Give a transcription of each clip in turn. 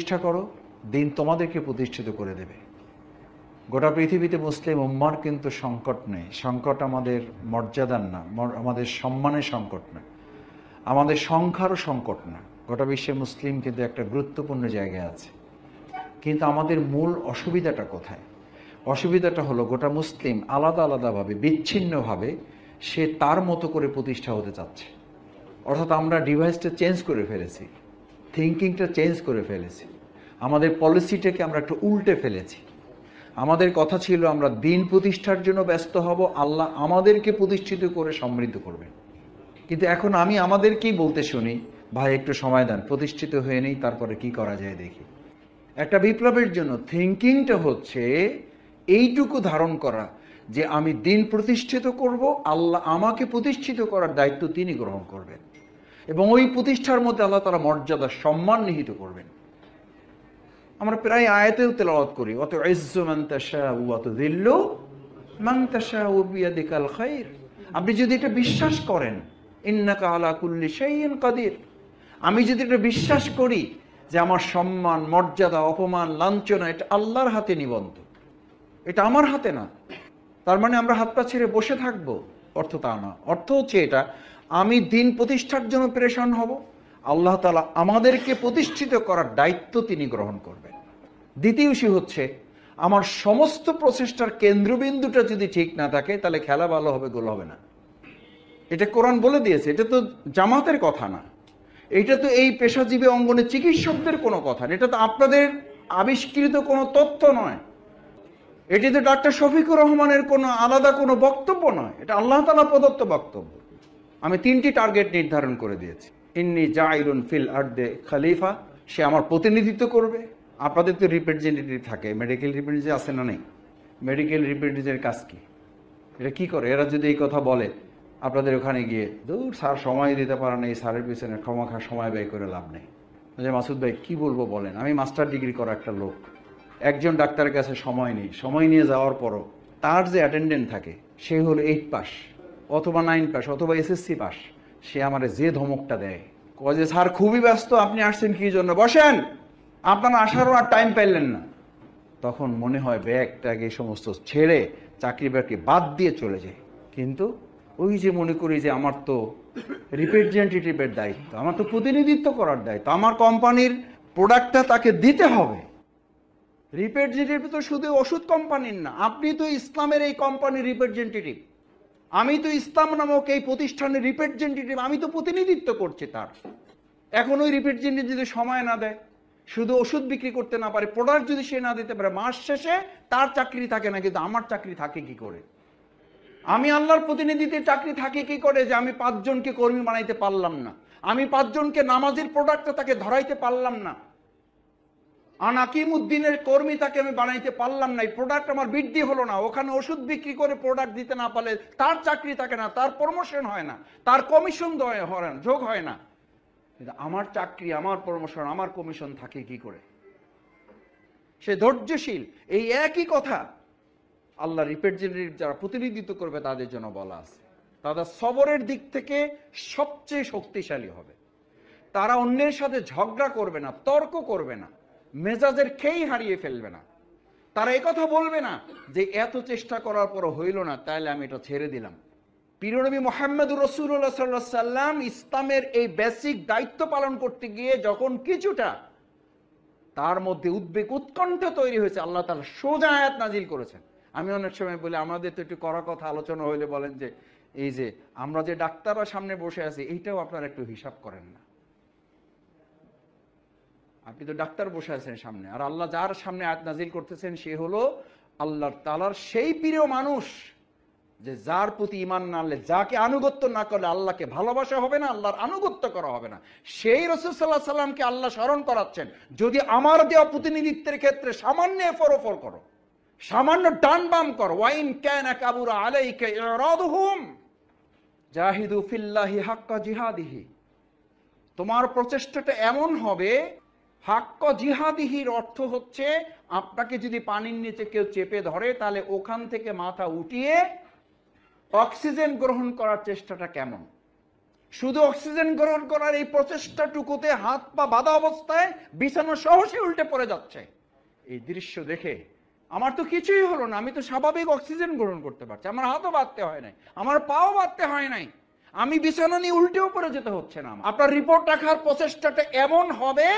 প্রতিষ্ঠা করো, দিন তোমাদেরকে প্রতিষ্ঠিত করে দেবে। গোটা পৃথিবীতে মুসলিম উম্মার কিন্তু সংকট নেই। সংকট আমাদের মর্যাদার না, আমাদের সম্মানের সংকট না, আমাদের সংখ্যারও সংকট না। গোটা বিশ্বে মুসলিম কিন্তু একটা গুরুত্বপূর্ণ জায়গায় আছে। কিন্তু আমাদের মূল অসুবিধাটা কোথায়? অসুবিধাটা হলো গোটা মুসলিম আলাদা আলাদাভাবে, বিচ্ছিন্নভাবে সে তার মতো করে প্রতিষ্ঠা হতে চাচ্ছে। অর্থাৎ আমরা ডিভাইসটা চেঞ্জ করে ফেলেছি, থিঙ্কিংটা চেঞ্জ করে ফেলেছি, আমাদের পলিসিটাকে আমরা একটু উল্টে ফেলেছি। আমাদের কথা ছিল আমরা দিন প্রতিষ্ঠার জন্য ব্যস্ত হব, আল্লাহ আমাদেরকে প্রতিষ্ঠিত করে সমৃদ্ধ করবেন। কিন্তু এখন আমি আমাদেরকেই বলতে শুনি, ভাই একটু সময় দেন, প্রতিষ্ঠিত হয়ে নেই, তারপরে কি করা যায় দেখি। একটা বিপ্লবের জন্য থিঙ্কিংটা হচ্ছে এইটুকু ধারণ করা যে আমি দিন প্রতিষ্ঠিত করব, আল্লাহ আমাকে প্রতিষ্ঠিত করার দায়িত্ব তিনি গ্রহণ করবেন এবং ওই প্রতিষ্ঠার মধ্যে আল্লাহ তাআলা মর্যাদা সম্মান নিহিত করবেন। আমরা প্রায় আয়াতেও তেলাওয়াত করি, অত ইজ্জু মান তাশাউ ওয়া তুযিল্লু মান তাশাউ বিয়াদিকাল খায়র। আপনি যদি এটা বিশ্বাস করেন, ইন্নাকা আলা কুল্লি শাইইন কাদির, আমি যদি এটা বিশ্বাস করি যে আমার সম্মান, মর্যাদা, অপমান, লাঞ্ছনা এটা আল্লাহর হাতে নিবন্ধ, এটা আমার হাতে না, তার মানে আমরা হাত পা ছেড়ে বসে থাকবো? অর্থ তা না। অর্থ হচ্ছে এটা, আমি দিন প্রতিষ্ঠার জন্য প্রেরণ হব, আল্লাহ তাআলা আমাদেরকে প্রতিষ্ঠিত করার দায়িত্ব তিনি গ্রহণ করবেন। দ্বিতীয় ইস্যু হচ্ছে, আমার সমস্ত প্রচেষ্টার কেন্দ্রবিন্দুটা যদি ঠিক না থাকে তাহলে খেলা ভালো হবে, গোল হবে না। এটা কোরআন বলে দিয়েছে, এটা তো জামাতের কথা না, এটা তো এই পেশাজীবী অঙ্গনে চিকিৎসকদের কোনো কথা না, এটা তো আপনাদের আবিষ্কৃত কোনো তথ্য নয়, এটি তো ডাক্তার শফিকুর রহমানের কোনো আলাদা কোনো বক্তব্য নয়, এটা আল্লাহ তাআলা প্রদত্ত বক্তব্য। আমি 3টি টার্গেট নির্ধারণ করে দিয়েছি। ইন্নী জাইলুন ফিল আরদে খলিফা, সে আমার প্রতিনিধিত্ব করবে। আপনাদের তো রিপ্রেজেন্টেটিভ থাকে, মেডিকেল রিপ্রেজেন্টেটিভ আছে না নেই? মেডিকেল রিপ্রেজেন্টেটিভের কাজ কি? এটা কি করে? এরা যদি এই কথা বলে আপনাদের ওখানে গিয়ে, দূর স্যার সময় দিতে পারে না, এই স্যারের পিছনে ক্ষমাখা সময় ব্যয় করে লাভ নেই। যে মাসুদ ভাই কি বলবো বলেন, আমি মাস্টার ডিগ্রি করা একটা লোক, একজন ডাক্তারের কাছে সময় নেই, সময় নিয়ে যাওয়ার পরও তার যে অ্যাটেন্ডেন্ট থাকে সে হলো 8 পাস অথবা 9 পাস অথবা এসএসসি পাস, সে আমারে যে ধমকটা দেয়, কয় যে স্যার খুবই ব্যস্ত, আপনি আসছেন কি জন্য, বসেন, আপনারা আসারও আর টাইম পাইলেন না। তখন মনে হয় ব্যাগ ট্যাগ এই সমস্ত ছেড়ে চাকরি বাকরি বাদ দিয়ে চলে যায়। কিন্তু ওই যে মনে করি যে আমার তো রিপ্রেজেন্টেটিভের দায়িত্ব, আমার তো প্রতিনিধিত্ব করার দায়িত্ব, আমার কোম্পানির প্রোডাক্টটা তাকে দিতে হবে। রিপ্রেজেন্টেটিভ তো শুধু ওষুধ কোম্পানির না, আপনি তো ইসলামের এই কোম্পানির রিপ্রেজেন্টেটিভ, আমি তো ইসলাম নামক এই প্রতিষ্ঠানের রিপ্রেজেন্টেটিভ, আমি তো প্রতিনিধিত্ব করছি তার। এখন ওই রিপ্রেজেন্টেটিভ যদি সময় না দেয়, শুধু ওষুধ বিক্রি করতে না পারে, প্রোডাক্ট যদি সে না দিতে পারে, মাস শেষে তার চাকরি থাকে না, কিন্তু আমার চাকরি থাকে কি করে? আমি আল্লাহর প্রতিনিধিত্বের চাকরি থাকে কি করে যে আমি 5 জনকে কর্মী বানাইতে পারলাম না, আমি 5 জনকে নামাজের প্রোডাক্টটা তাকে ধরাইতে পারলাম না, আনাকিমুদ্দিনের কর্মী তাকে আমি বানাইতে পারলাম না, এই প্রোডাক্ট আমার বৃদ্ধি হলো না, ওখানে ওষুধ বিক্রি করে প্রোডাক্ট দিতে না পারলে তার চাকরি থাকে না, তার প্রমোশন হয় না, তার কমিশন হয় না, যোগ হয় না। কিন্তু আমার চাকরি, আমার প্রমোশন, আমার কমিশন থাকে কি করে? সে ধৈর্যশীল। এই একই কথা আল্লাহ রিপ্রেজেন্টেটিভ যারা প্রতিনিধিত্ব করবে তাদের জন্য বলা আছে, তারা সবরের দিক থেকে সবচেয়ে শক্তিশালী হবে। তারা অন্যের সাথে ঝগড়া করবে না, তর্ক করবে না, মেজাজের খেই হারিয়ে ফেলবে না। তারা একথা বলবে না যে এত চেষ্টা করার পর হইল না, তাহলে আমি এটা ছেড়ে দিলাম। প্রিয় নবী মুহাম্মদুর রাসূলুল্লাহ সাল্লাল্লাহু আলাইহি সাল্লাম ইসলামের এই বেসিক দায়িত্ব পালন করতে গিয়ে যখন কিছুটা তার মধ্যে উদ্বেগ উৎকণ্ঠা তৈরি হয়েছে, আল্লাহ তাআলা সোজা আয়াত নাজিল করেছেন। আমি অনেক সময় বলি, আমাদের তো একটু কড়া কথা আলোচনা হইলে বলেন যে এই যে আমরা যে ডাক্তাররা সামনে বসে আছি, এইটাও আপনারা একটু হিসাব করেন না। আপনি তো ডাক্তার বসে আছেন সামনে, আর আল্লাহ যার সামনে আয়াত নাজিল করতেছেন সে হলো আল্লাহ তাআলার সেই প্রিয় মানুষ যে যার প্রতি ঈমান না আনলে, যাকে আনুগত্য না করলে আল্লাহকে ভালোবাসা হবে না, আল্লাহর আনুগত্য করা হবে না। সেই রাসূল সাল্লাল্লাহু আলাইহি সাল্লামকে আল্লাহ স্মরণ করাচ্ছেন, যদি আমার দেওয়া প্রতিনিধিত্বের ক্ষেত্রে সামান্য এফর করো, সামান্য ডান বাম করো, ওয়াইন কানা কাবুরা আলাইকা ইরাদুহুম জাহিদু ফিল্লাহি হাক্কা জিহাদিহি, তোমার প্রচেষ্টাটা এমন হবে, হাক্কা জিহাদিহির অর্থ হচ্ছে আপনাকে যদি পানির নিচে কেউ চেপে ধরে তাহলে ওখান থেকে মাথা উঠিয়ে অক্সিজেন গ্রহণ করার চেষ্টাটা কেমন, শুধু অক্সিজেন গ্রহণ করার এই প্রচেষ্টাটুকুতে হাত পা বাঁধা অবস্থায় বিছানা সহ সে উল্টে পড়ে যাচ্ছে। এই দৃশ্য দেখে আমার তো কিছুই হলো না, আমি তো স্বাভাবিক অক্সিজেন গ্রহণ করতে পারছি, আমার হাতও বাঁধতে হয় নাই, আমার পাও বাঁধতে হয় নাই, আমি বিছানা নিয়ে উল্টেও পড়ে যেতে হচ্ছে না। আপনার রিপোর্ট রাখার প্রচেষ্টাটা এমন হবে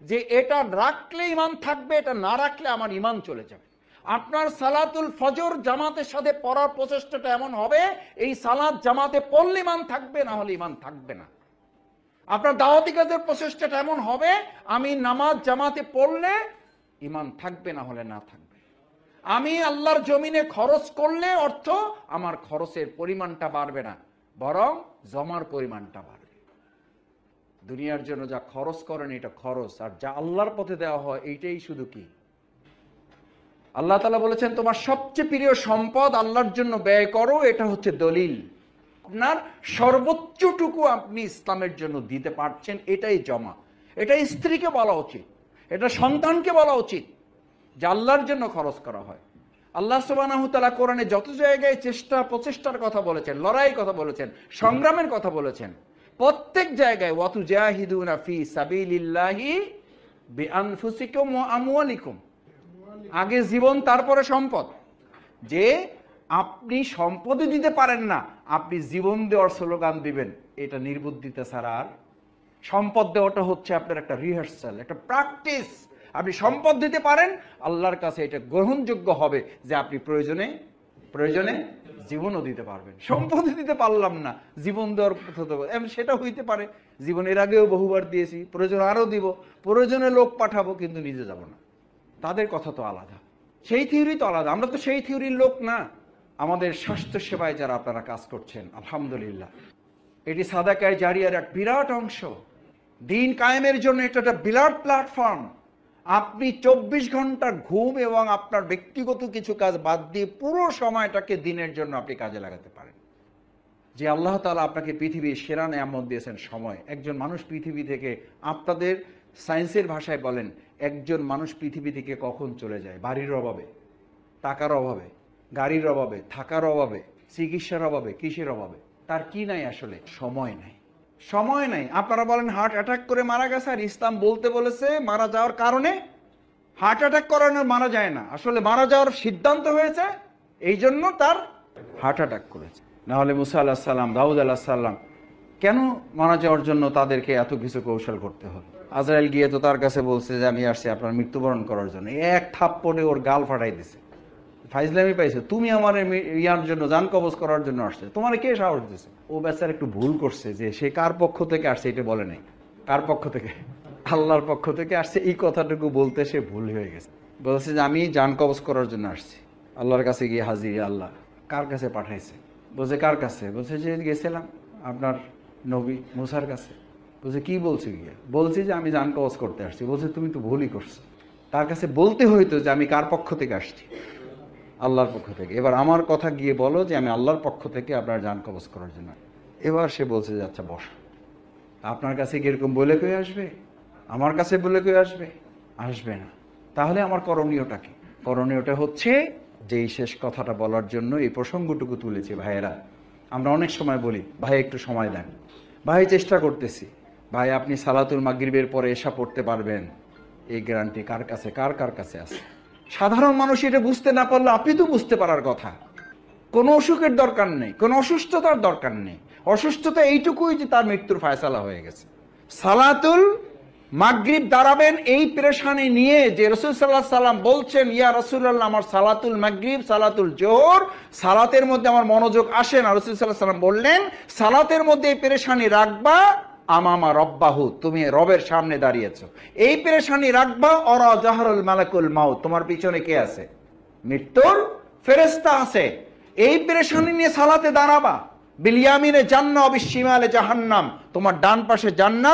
যে এটা রাখলে ইমান থাকবে, এটা না রাখলে আমার ইমান চলে যাবে। আপনার সালাতুল ফজর জামাতের সাথে পড়ার প্রচেষ্টাটা এমন হবে, এই সালাত জামাতে পড়লে ইমান থাকবে, না হলে ইমান থাকবে না। আপনার দাওয়াতি কাজের প্রচেষ্টাটা এমন হবে, আমি নামাজ জামাতে পড়লে ইমান থাকবে, না হলে না থাকবে। আমি আল্লাহর জমিনে খরচ করলে অর্থ আমার খরচের পরিমাণটা বাড়বে না, বরং জমার পরিমাণটা বাড়বে। দুনিয়ার জন্য যা খরচ করেন এটা খরচ, আর যা আল্লাহর পথে দেওয়া হয় এইটাই শুধু কি। আল্লাহ তাআলা বলেছেন তোমার সবচেয়ে প্রিয় সম্পদ আল্লাহর জন্য ব্যয় করো, এটা হচ্ছে দলিল। আপনার সর্বোচ্চটুকু আপনি ইসলামের জন্য দিতে পারছেন, এটাই জমা। এটা স্ত্রীকে বলা উচিত, এটা সন্তানকে বলা উচিত যে আল্লাহর জন্য খরচ করা হয়। আল্লাহ সুবহানাহু তাআলা কোরআনে যত জায়গায় প্রচেষ্টার কথা বলেছেন, লড়াইয়ের কথা বলেছেন, সংগ্রামের কথা বলেছেন, প্রত্যেক জায়গায় ওয়াতুজাহিদুনা ফি সাবিলিল্লাহি বিআনফুসিকুম ওয়া আমওয়ালিকুম, আগে জীবন তারপরে সম্পদ। যে আপনি সম্পদই দিতে পারেন না, আপনি জীবন দেওয়ার স্লোগান দিবেন, এটা নির্বুদ্ধিতা ছাড়া আর। সম্পদ দেওয়াটা হচ্ছে আপনার একটা রিহার্সাল, একটা প্র্যাকটিস। আপনি সম্পদ দিতে পারেন, আল্লাহর কাছে এটা গ্রহণযোগ্য হবে যে আপনি প্রয়োজনে জীবনও দিতে পারবেন। সম্পদ দিতে পারলাম না, জীবন দেওয়ার সেটা হইতে পারে, জীবন এর আগেও বহুবার দিয়েছি, প্রয়োজন আরও দিব, প্রয়োজনে লোক পাঠাবো, কিন্তু নিজে যাব না। তাদের কথা তো আলাদা, সেই থিওরি তো আলাদা। আমরা তো সেই থিওরির লোক না। আমাদের স্বাস্থ্য সেবায় যারা আপনারা কাজ করছেন, আলহামদুলিল্লাহ, এটি সাদাকায়ে জারিয়ার এক বিরাট অংশ। দিন কায়েমের জন্য এটা একটা বিরাট প্ল্যাটফর্ম। আপনি 24 ঘন্টা ঘুম এবং আপনার ব্যক্তিগত কিছু কাজ বাদ দিয়ে পুরো সময়টাকে দিনের জন্য আপনি কাজে লাগাতে পারেন। যে আল্লাহ তাআলা আপনাকে পৃথিবীর সেরা নেয়ামত দিয়েছেন সময়। একজন মানুষ পৃথিবী থেকে, আপনাদের সায়েন্সের ভাষায় বলেন, একজন মানুষ পৃথিবী থেকে কখন চলে যায়? বাড়ির অভাবে, টাকার অভাবে, গাড়ির অভাবে, থাকার অভাবে, চিকিৎসার অভাবে, কিসের অভাবে? তার কি নাই আসলে? সময় নাই। সময় নাই। আপনারা বলেন হার্ট অ্যাটাক করে মারা গেছে, আর ইসলাম বলতে বলেছে মারা যাওয়ার কারণে। হার্ট অ্যাটাক করানো মারা যায় না, আসলে মারা যাওয়ার সিদ্ধান্ত হয়েছে, এই জন্য তার হার্ট অ্যাটাক করেছে। না হলে মুসা আলাইহিস সালাম, দাউদ আলাইহিস সালাম কেন মারা যাওয়ার জন্য তাদেরকে এত কিছু কৌশল করতে হলো? আজরাইল গিয়ে তো তার কাছে বলছে যে আমি আসছি আপনার মৃত্যুবরণ করার জন্য। এক থাপ্পড়ে ওর গাল ফাটাই দিছে। ফাইজলামি পাইছে, তুমি আমার ইয়ার জন্য, জান কবজ করার জন্য আসছে, তোমার কে সাহস দিছে? ও বেচার একটু ভুল করছে, যে সে কার পক্ষ থেকে আসছে এটা বলে নাই। কার পক্ষ থেকে? আল্লাহর পক্ষ থেকে আসছে, এই কথাটুকু বলতে সে ভুল হয়ে গেছে। বলছে যে আমি জান কবজ করার জন্য আসছি। আল্লাহর কাছে গিয়ে হাজির, আল্লাহ কার কাছে পাঠাইছে? বলছে কার কাছে? বলছে যে গেছিলাম আপনার নবী মুসার কাছে। বলছে কি বলছি গিয়ে? বলছি যে আমি জান কবজ করতে আসছি। বলছে তুমি তো ভুলই করছো, তার কাছে বলতে হইতো যে আমি কার পক্ষ থেকে আসছি? আল্লাহর পক্ষ থেকে। এবার আমার কথা গিয়ে বলো যে আমি আল্লাহর পক্ষ থেকে আপনার জান কবজ করার জন্য। এবার সে বলছে যে আচ্ছা বস। আপনার কাছে কি এরকম বলে কেউ আসবে? আমার কাছে বলে কেউ আসবে? আসবে না। তাহলে আমার করণীয়টা কি? করণীয়টা হচ্ছে যে এই শেষ কথাটা বলার জন্য এই প্রসঙ্গটুকু তুলেছি। ভাইয়েরা, আমরা অনেক সময় বলি ভাই একটু সময় দেন, ভাই চেষ্টা করতেছি, ভাই আপনি সালাতুল মাগরিবের পরে এশা পড়তে পারবেন, এই গ্যারান্টি কার কাছে, কার কাছে আছে? সাধারণ মানুষ এটা বুঝতে না পারলে আপনি তো বুঝতে পারার কথা। কোনো অসুখের দরকার নেই, কোনো অসুস্থতার দরকার নেই। অসুস্থতা এইটুকুই যে তার মৃত্যুর ফায়সালা হয়ে গেছে। সালাতুল মাগরিব দাঁড়াবেন এই পেরেশানি নিয়ে যে রাসূল সাল্লাল্লাহু আলাইহি সাল্লাম বলছেন, ইয়া রাসূলুল্লাহ আমার সালাতুল মাগরিব, সালাতুল জোহর, সালাতের মধ্যে আমার মনোযোগ আসে না। রাসূল সাল্লাল্লাহু আলাইহি সাল্লাম বললেন, সালাতের মধ্যে এই পেরেশানি রাখবা, আমামা রব্বাহু, তুমি রবের সামনে দাঁড়িয়েছো, এই পেরেশানি রাখবা। অরা জাহরুল মালাকুল মাউত, তোমার পিছনে কে আছে? মৃত্যুর ফেরেশতা আছে। এই পেরেশানি নিয়ে সালাতে দাঁড়াবা। বিল ইয়ামিনে জান্নাহ বিশ শিমালে জাহান্নাম, তোমার ডান পাশে জান্নাত,